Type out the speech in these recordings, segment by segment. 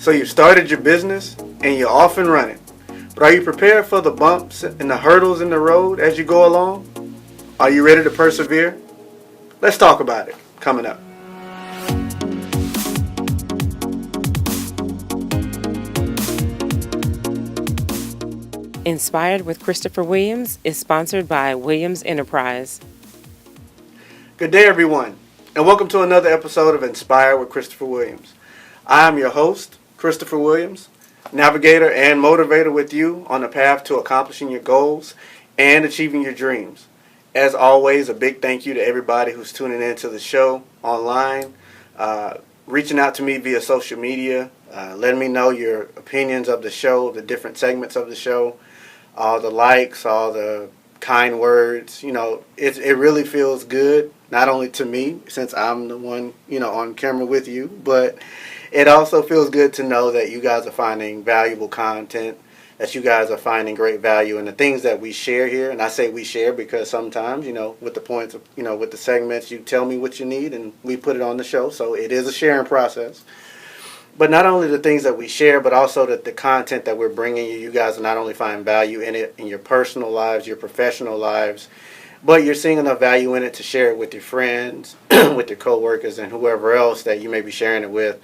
So you started your business and you're off and running. But are you prepared for the bumps and the hurdles in the road as you go along? Are you ready to persevere? Let's talk about it coming up. Inspired with Christopher Williams is sponsored by Williams Enterprise. Good day, everyone, and welcome to another episode of Inspired with Christopher Williams. I am your host, Christopher Williams, navigator and motivator with you on the path to accomplishing your goals and achieving your dreams. As always, a big thank you to everybody who's tuning into the show online, reaching out to me via social media, letting me know your opinions of the show, the different segments of the show, all the likes, all the kind words. It really feels good, not only to me, since I'm the one, on camera with you, but it also feels good to know that you guys are finding valuable content, that you guys are finding great value in the things that we share here. And I say we share because sometimes, with the points of, with the segments, you tell me what you need and we put it on the show. So it is a sharing process. But not only the things that we share, but also the content that we're bringing you. You guys are not only finding value in it in your personal lives, your professional lives, but you're seeing enough value in it to share it with your friends, with your coworkers, and whoever else that you may be sharing it with.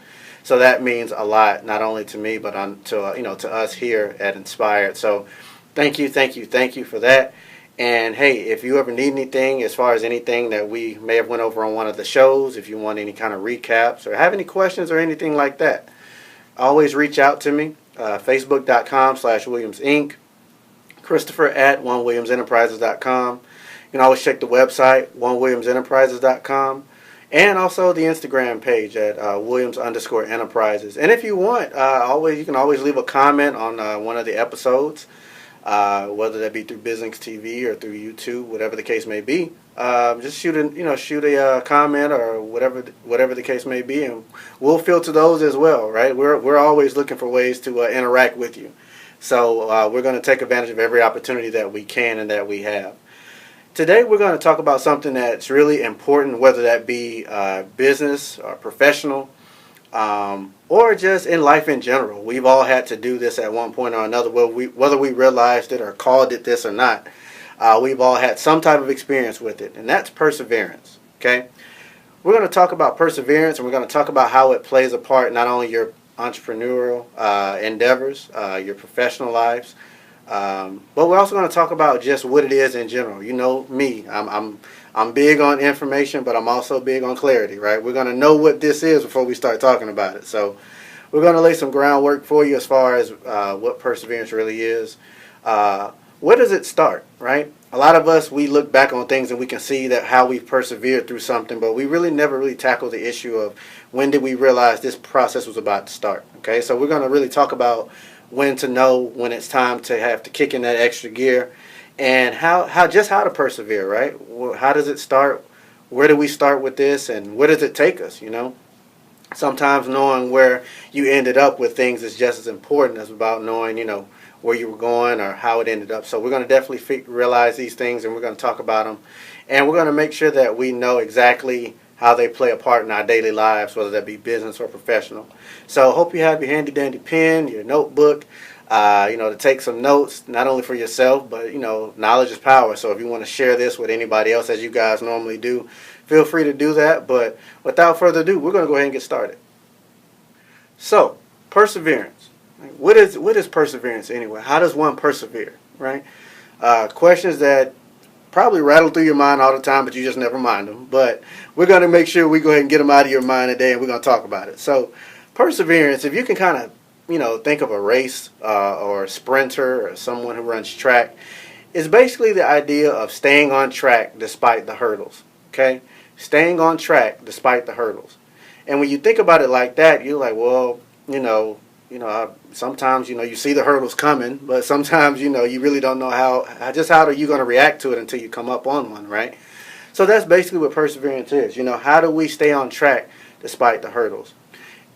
So that means a lot, not only to me, but to us here at Inspired. So thank you for that. And hey, if you ever need anything as far as anything that we may have went over on one of the shows, if you want any kind of recaps or have any questions or anything like that, always reach out to me. Facebook.com/Williams Inc. Christopher at onewilliamsenterprises.com. You can always check the website, onewilliamsenterprises.com. And also the Instagram page at Williams_Enterprises. And if you want, you can always leave a comment on one of the episodes, whether that be through Business TV or through YouTube, whatever the case may be. Just shoot a comment or whatever the case may be, and we'll filter those as well. Right? We're always looking for ways to interact with you. So we're going to take advantage of every opportunity that we can and that we have. Today we're going to talk about something that's really important, whether that be business or professional, or just in life in general. We've all had to do this at one point or another, whether we realized it or called it this or not. We've all had some type of experience with it, and that's perseverance. Okay, we're going to talk about perseverance, and we're going to talk about how it plays a part not only your entrepreneurial endeavors, your professional lives. But we're also going to talk about just what it is in general. You know me, I'm big on information, but I'm also big on clarity, right? We're going to know what this is before we start talking about it. So we're going to lay some groundwork for you as far as what perseverance really is. Where does it start, right? A lot of us, we look back on things and we can see that how we've persevered through something, but we really never really tackle the issue of when did we realize this process was about to start, okay? So we're going to really talk about when to know when it's time to have to kick in that extra gear, and how to persevere, right? How does it start? Where do we start with this, and where does it take us? Sometimes knowing where you ended up with things is just as important as about knowing, where you were going or how it ended up. So we're going to definitely realize these things, and we're going to talk about them, and we're going to make sure that we know exactly how they play a part in our daily lives, whether that be business or professional. So hope you have your handy dandy pen, your notebook, to take some notes, not only for yourself, but, knowledge is power. So if you want to share this with anybody else, as you guys normally do, feel free to do that. But without further ado, we're going to go ahead and get started. So, perseverance. What is perseverance anyway? How does one persevere, right? Questions that probably rattle through your mind all the time, but you just never mind them. But we're going to make sure we go ahead and get them out of your mind today, and we're going to talk about it. So perseverance, if you can kind of, think of a race or a sprinter or someone who runs track, is basically the idea of staying on track despite the hurdles, okay? Staying on track despite the hurdles. And when you think about it like that, you're like, well, sometimes, you see the hurdles coming, but sometimes, you really don't know how are you going to react to it until you come up on one, right? So that's basically what perseverance is. How do we stay on track despite the hurdles?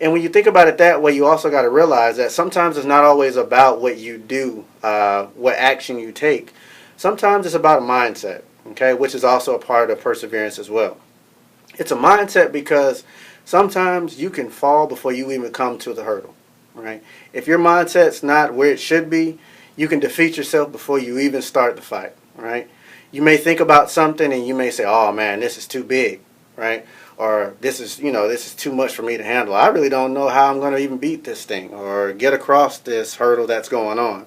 And when you think about it that way, you also got to realize that sometimes it's not always about what you do, what action you take. Sometimes it's about a mindset, okay, which is also a part of perseverance as well. It's a mindset because sometimes you can fall before you even come to the hurdle. right? If your mindset's not where it should be, you can defeat yourself before you even start the fight, right? You may think about something and you may say, "Oh man, this is too big," right? Or this is too much for me to handle. I really don't know how I'm going to even beat this thing or get across this hurdle that's going on.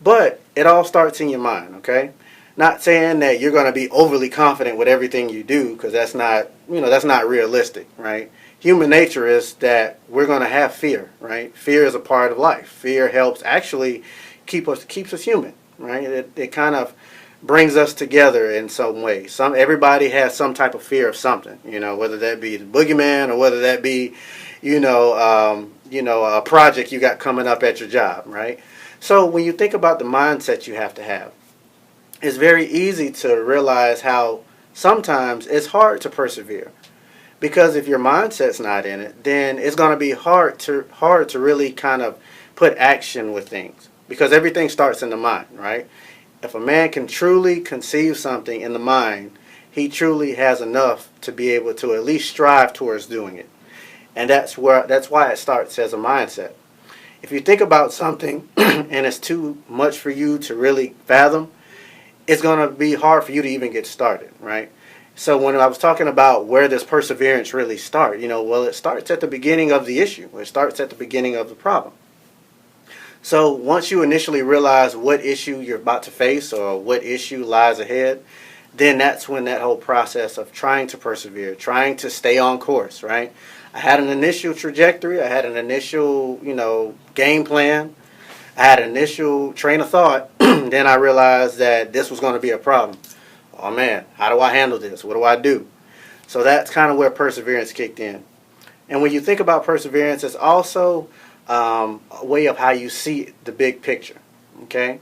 But it all starts in your mind, okay? Not saying that you're going to be overly confident with everything you do, because that's not realistic, right? Human nature is that we're going to have fear, right? Fear is a part of life. Fear helps actually keeps us human, right? It kind of brings us together in some way. Everybody has some type of fear of something, whether that be the boogeyman or whether that be, a project you got coming up at your job, right? So when you think about the mindset you have to have, it's very easy to realize how sometimes it's hard to persevere. Because if your mindset's not in it, then it's going to be hard to really kind of put action with things. Because everything starts in the mind, right? If a man can truly conceive something in the mind, he truly has enough to be able to at least strive towards doing it. And that's why it starts as a mindset. If you think about something and it's too much for you to really fathom, it's going to be hard for you to even get started, right? So when I was talking about where does perseverance really start, it starts at the beginning of the issue. It starts at the beginning of the problem. So once you initially realize what issue you're about to face or what issue lies ahead, then that's when that whole process of trying to persevere, trying to stay on course, right? I had an initial trajectory. I had an initial, game plan. I had an initial train of thought. Then I realized that this was going to be a problem. Oh man, how do I handle this? What do I do? So that's kind of where perseverance kicked in. And when you think about perseverance, it's also a way of how you see the big picture. Okay?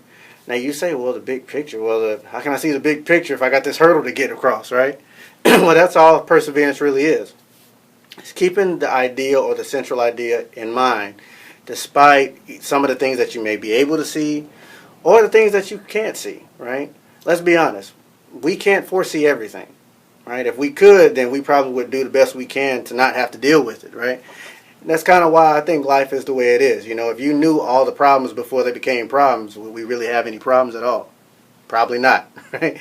Now you say, well, the big picture. Well, how can I see the big picture if I got this hurdle to get across, right? Well, that's all perseverance really is. It's keeping the idea or the central idea in mind, despite some of the things that you may be able to see or the things that you can't see, right? Let's be honest. We can't foresee everything, right? If we could, then we probably would do the best we can to not have to deal with it, right? And that's kind of why I think life is the way it is. If you knew all the problems before they became problems, would we really have any problems at all? Probably not, right?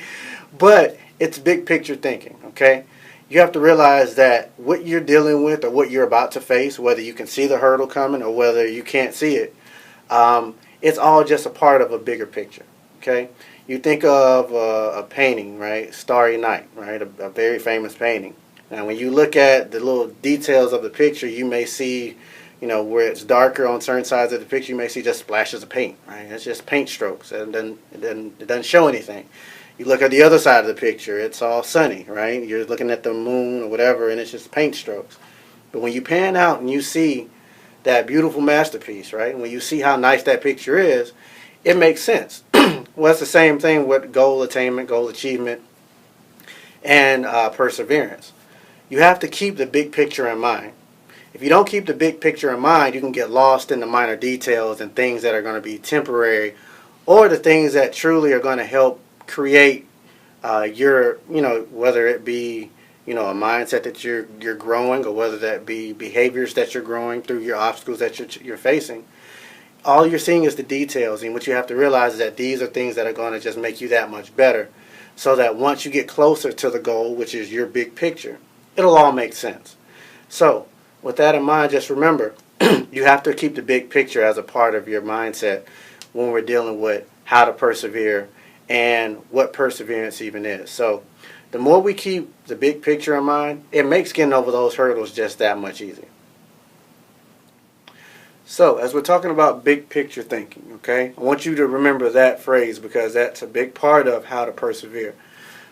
But it's big picture thinking, okay? You have to realize that what you're dealing with or what you're about to face, whether you can see the hurdle coming or whether you can't see it, it's all just a part of a bigger picture, okay? You think of a painting, right? Starry Night, right? A very famous painting. Now, when you look at the little details of the picture, you may see, where it's darker on certain sides of the picture, you may see just splashes of paint, right? It's just paint strokes, and it doesn't show anything. You look at the other side of the picture, it's all sunny, right? You're looking at the moon or whatever, and it's just paint strokes. But when you pan out and you see that beautiful masterpiece, right? When you see how nice that picture is, it makes sense. Well, it's the same thing with goal attainment, goal achievement, and perseverance. You have to keep the big picture in mind. If you don't keep the big picture in mind, you can get lost in the minor details and things that are going to be temporary, or the things that truly are going to help create your, whether it be, a mindset that you're growing, or whether that be behaviors that you're growing through your obstacles that you're facing. All you're seeing is the details, and what you have to realize is that these are things that are going to just make you that much better, so that once you get closer to the goal, which is your big picture, it'll all make sense. So, with that in mind, just remember, you have to keep the big picture as a part of your mindset when we're dealing with how to persevere and what perseverance even is. So, the more we keep the big picture in mind, it makes getting over those hurdles just that much easier. So, as we're talking about big picture thinking, okay, I want you to remember that phrase because that's a big part of how to persevere.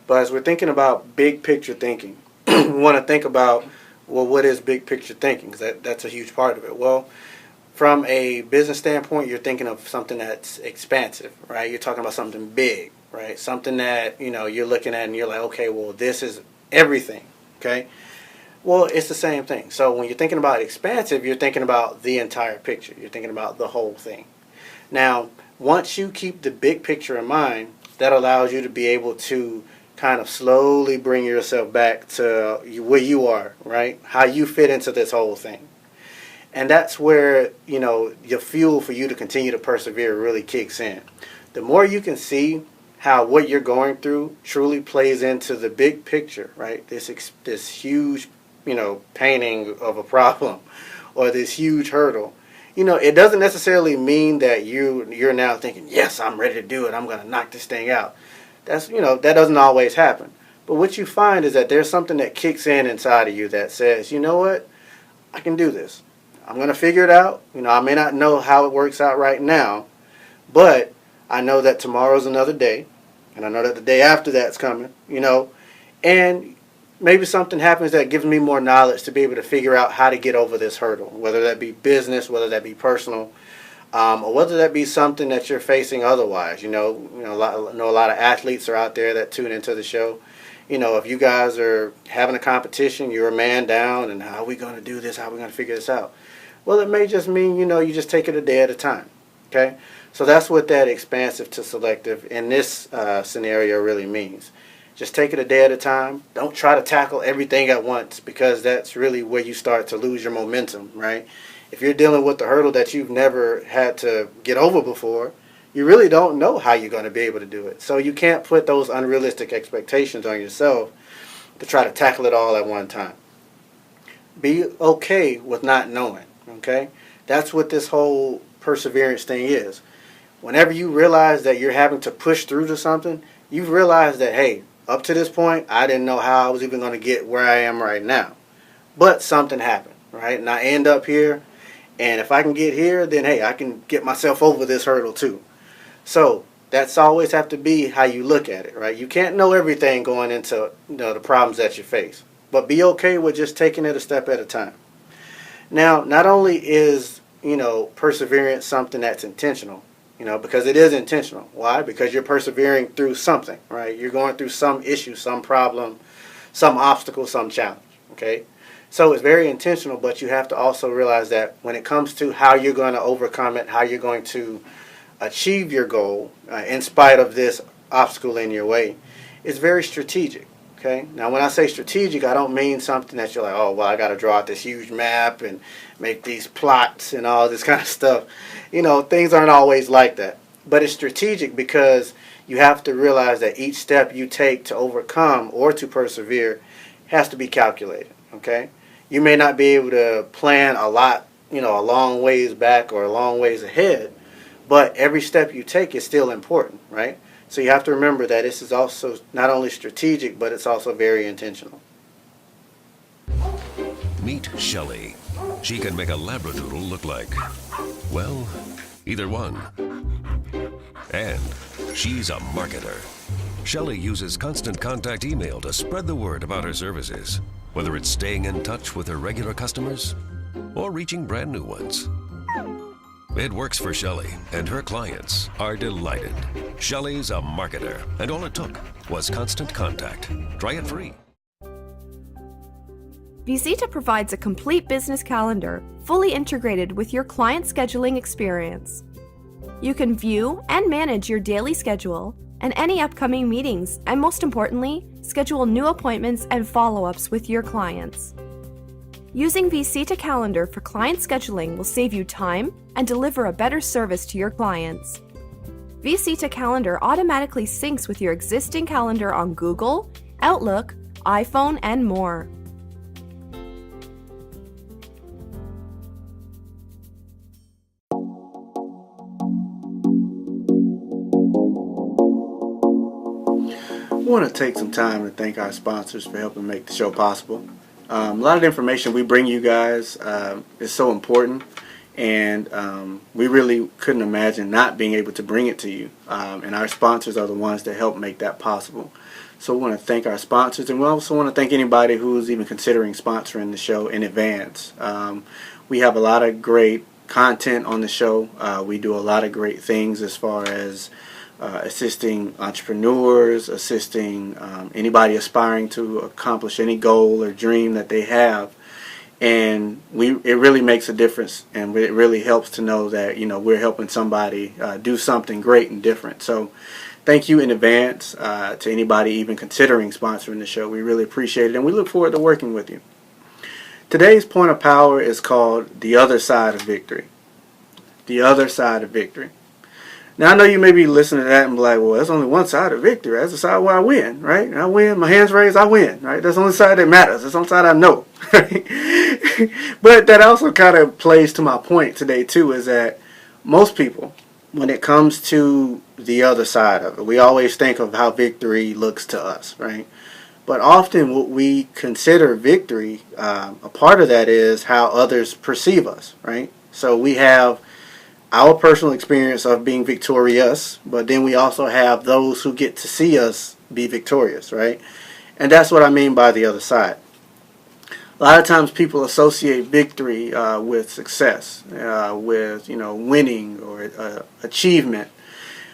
But as we're thinking about big picture thinking, we want to think about, well, what is big picture thinking? Because that's a huge part of it. Well, from a business standpoint, you're thinking of something that's expansive, right? You're talking about something big, right? Something that, you're looking at and you're like, okay, well, this is everything, okay? Well, it's the same thing. So when you're thinking about expansive, you're thinking about the entire picture. You're thinking about the whole thing. Now, once you keep the big picture in mind, that allows you to be able to kind of slowly bring yourself back to where you are, right? How you fit into this whole thing. And that's where, your fuel for you to continue to persevere really kicks in. The more you can see how what you're going through truly plays into the big picture, right? This huge, painting of a problem or this huge hurdle. It doesn't necessarily mean that you're now thinking, yes, I'm ready to do it. I'm going to knock this thing out. That doesn't always happen. But what you find is that there's something that kicks in inside of you that says, you know what? I can do this. I'm going to figure it out. I may not know how it works out right now, but I know that tomorrow's another day, and I know that the day after that's coming, and maybe something happens that gives me more knowledge to be able to figure out how to get over this hurdle, whether that be business, whether that be personal, or whether that be something that you're facing otherwise. I know a lot of athletes are out there that tune into the show. If you guys are having a competition, you're a man down, and how are we going to do this? How are we going to figure this out? Well, it may just mean, you just take it a day at a time, okay? So that's what that expansive to selective in this scenario really means. Just take it a day at a time. Don't try to tackle everything at once, because that's really where you start to lose your momentum, right? If you're dealing with the hurdle that you've never had to get over before, you really don't know how you're going to be able to do it. So you can't put those unrealistic expectations on yourself to try to tackle it all at one time. Be okay with not knowing, okay? That's what this whole perseverance thing is. Whenever you realize that you're having to push through to something, you've realized that, hey, up to this point, I didn't know how I was even going to get where I am right now. But something happened, right? And I end up here, and if I can get here, then, hey, I can get myself over this hurdle too. So that's always have to be how you look at it, right? You can't know everything going into the problems that you face, but be okay with just taking it a step at a time. Now, not only is perseverance something that's intentional, because it is intentional. Why? Because you're persevering through something, right? You're going through some issue, some problem, some obstacle, some challenge, okay? So it's very intentional, but you have to also realize that when it comes to how you're going to overcome it, how you're going to achieve your goal in spite of this obstacle in your way, it's very strategic. Okay. Now, when I say strategic, I don't mean something that you're like, oh, well, I got to draw out this huge map and make these plots and all this kind of stuff. Things aren't always like that. But it's strategic because you have to realize that each step you take to overcome or to persevere has to be calculated. Okay. You may not be able to plan a lot, a long ways back or a long ways ahead, but every step you take is still important, right? So you have to remember that this is also not only strategic, but it's also very intentional. Meet Shelley. She can make a Labradoodle look like, well, either one. And she's a marketer. Shelley uses constant contact email to spread the word about her services, whether it's staying in touch with her regular customers or reaching brand new ones. It works for Shelley, and her clients are delighted. Shelley's a marketer, and all it took was constant contact. Try it free. Visita provides a complete business calendar, fully integrated with your client scheduling experience. You can view and manage your daily schedule and any upcoming meetings, and most importantly, schedule new appointments and follow-ups with your clients. Using Visita Calendar for client scheduling will save you time and deliver a better service to your clients. Visita Calendar automatically syncs with your existing calendar on Google, Outlook, iPhone, and more. I want to take some time to thank our sponsors for helping make the show possible. A lot of the information we bring you guys is so important, and we really couldn't imagine not being able to bring it to you. And our sponsors are the ones that help make that possible. So we want to thank our sponsors, and we also want to thank anybody who's even considering sponsoring the show in advance. We have a lot of great content on the show. We do a lot of great things as far as assisting entrepreneurs, assisting anybody aspiring to accomplish any goal or dream that they have. And it really makes a difference, and it really helps to know that we're helping somebody do something great and different. So thank you in advance to anybody even considering sponsoring the show. We really appreciate it, and we look forward to working with you. Today's point of power is called the other side of victory. The other side of victory. Now, I know you may be listening to that and be like, well, that's only one side of victory. That's the side where I win, right? I win, my hands raised, I win, right? That's the only side that matters. That's the only side I know, right? But that also kind of plays to my point today, too, is that most people, when it comes to the other side of it, we always think of how victory looks to us, right? But often what we consider victory, a part of that is how others perceive us, right? So we have our personal experience of being victorious, but then we also have those who get to see us be victorious, right? And that's what I mean by the other side. A lot of times people associate victory with success, with winning or achievement.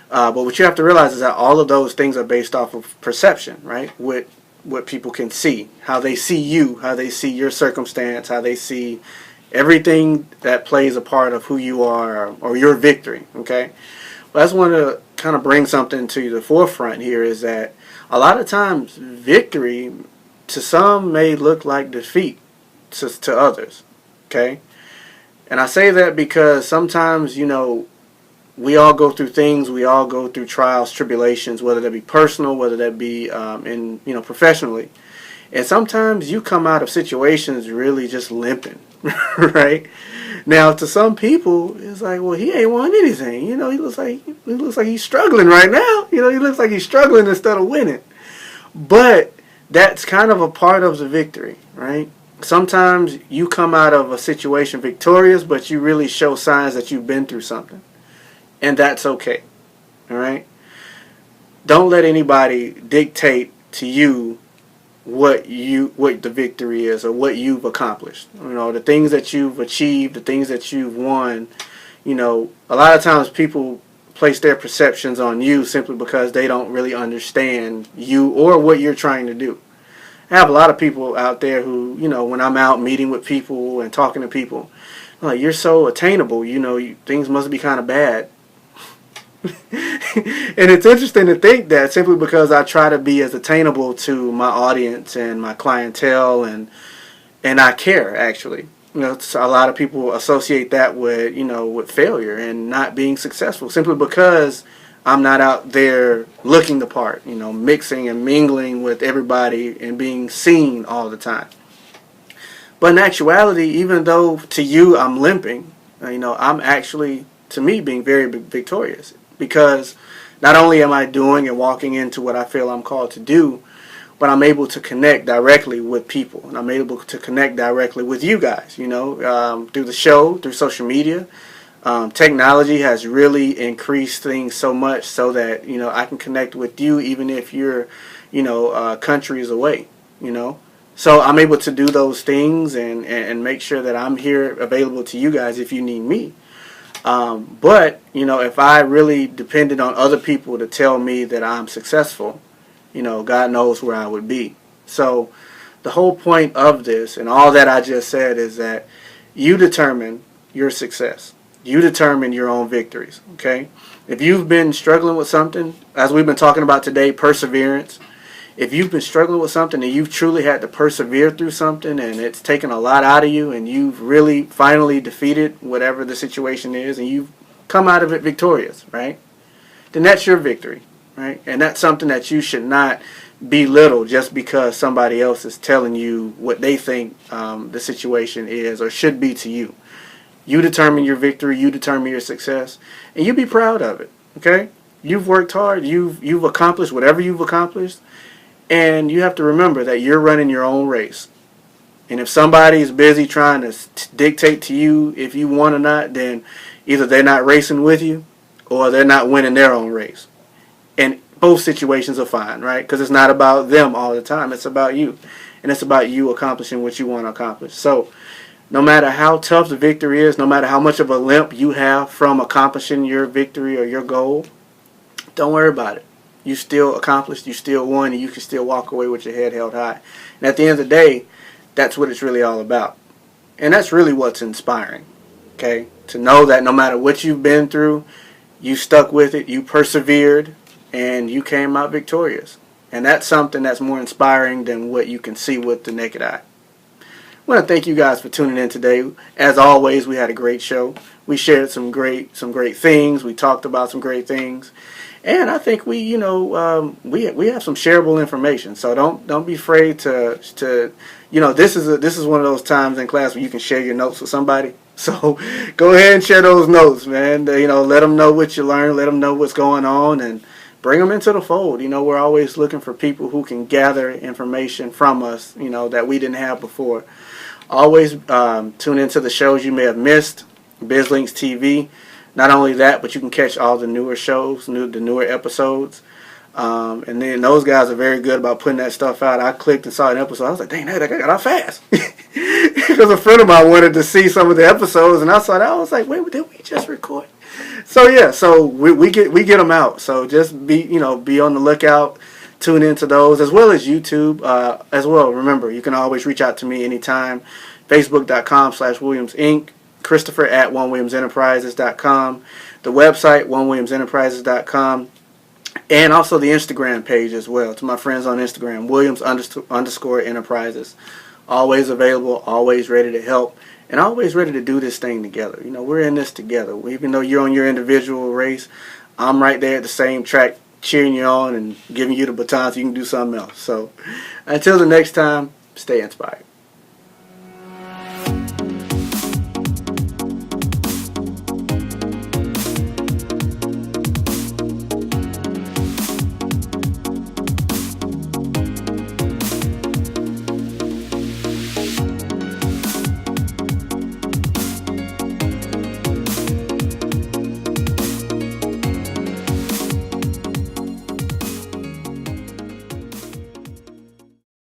But what you have to realize is that all of those things are based off of perception, right? What people can see, how they see you, how they see your circumstance, how they see everything that plays a part of who you are or your victory, okay? But I just want to kind of bring something to the forefront here is that a lot of times victory to some may look like defeat to others, okay? And I say that because sometimes, we all go through things, we all go through trials, tribulations, whether that be personal, whether that be professionally. And sometimes you come out of situations really just limping, right? Now, to some people, it's like, well, he ain't won anything. He looks like he's struggling right now. He looks like he's struggling instead of winning. But that's kind of a part of the victory, right? Sometimes you come out of a situation victorious, but you really show signs that you've been through something. And that's okay, all right? Don't let anybody dictate to you what the victory is or what you've accomplished. The things that you've achieved, the things that you've won. A lot of times people place their perceptions on you simply because they don't really understand you or what you're trying to do. I have a lot of people out there who, when I'm out meeting with people and talking to people, I'm like, you're so attainable, things must be kind of bad. And it's interesting to think that simply because I try to be as attainable to my audience and my clientele and I care, actually. A lot of people associate that with failure and not being successful simply because I'm not out there looking the part, mixing and mingling with everybody and being seen all the time. But in actuality, even though to you I'm limping, I'm actually, to me, being very victorious. Because not only am I doing and walking into what I feel I'm called to do, but I'm able to connect directly with people. And I'm able to connect directly with you guys, through the show, through social media. Technology has really increased things so much so that, I can connect with you even if you're, countries away, So I'm able to do those things and make sure that I'm here available to you guys if you need me. But if I really depended on other people to tell me that I'm successful, God knows where I would be. So the whole point of this and all that I just said is that you determine your success. You determine your own victories, okay? If you've been struggling with something, as we've been talking about today, perseverance. If you've been struggling with something and you've truly had to persevere through something and it's taken a lot out of you and you've really finally defeated whatever the situation is and you've come out of it victorious, right? Then that's your victory, right? And that's something that you should not belittle just because somebody else is telling you what they think the situation is or should be to you. You determine your victory, you determine your success, and you be proud of it, okay? You've worked hard, you've accomplished whatever you've accomplished. And you have to remember that you're running your own race. And if somebody is busy trying to dictate to you if you won or not, then either they're not racing with you or they're not winning their own race. And both situations are fine, right? Because it's not about them all the time. It's about you. And it's about you accomplishing what you want to accomplish. So no matter how tough the victory is, no matter how much of a limp you have from accomplishing your victory or your goal, don't worry about it. You still accomplished, you still won, and you can still walk away with your head held high. And at the end of the day, that's what it's really all about. And that's really what's inspiring, okay? To know that no matter what you've been through, you stuck with it, you persevered, and you came out victorious. And that's something that's more inspiring than what you can see with the naked eye. want to thank you guys for tuning in today. As always, we had a great show. We shared some great things. We talked about some great things. And I think we have some shareable information. So don't be afraid to this is one of those times in class where you can share your notes with somebody. So go ahead and share those notes, man. Let them know what you learned, let them know what's going on, and bring them into the fold. We're always looking for people who can gather information from us, that we didn't have before. Always tune into the shows you may have missed, BizLinks TV. Not only that, but you can catch all the newer shows, the newer episodes. And then those guys are very good about putting that stuff out. I clicked and saw an episode. I was like, dang, that got out fast. Because a friend of mine wanted to see some of the episodes, and I saw that. I was like, wait, did we just record? So yeah, so we get them out. So just be on the lookout. Tune into those as well as YouTube as well. Remember, you can always reach out to me anytime. Facebook.com/Williams Inc. Christopher at OneWilliamsEnterprises.com. The website OneWilliamsEnterprises.com. And also the Instagram page as well. To my friends on Instagram, Williams_Enterprises. Always available, always ready to help, and always ready to do this thing together. We're in this together. Even though you're on your individual race, I'm right there at the same track cheering you on and giving you the baton so you can do something else. So until the next time, stay inspired.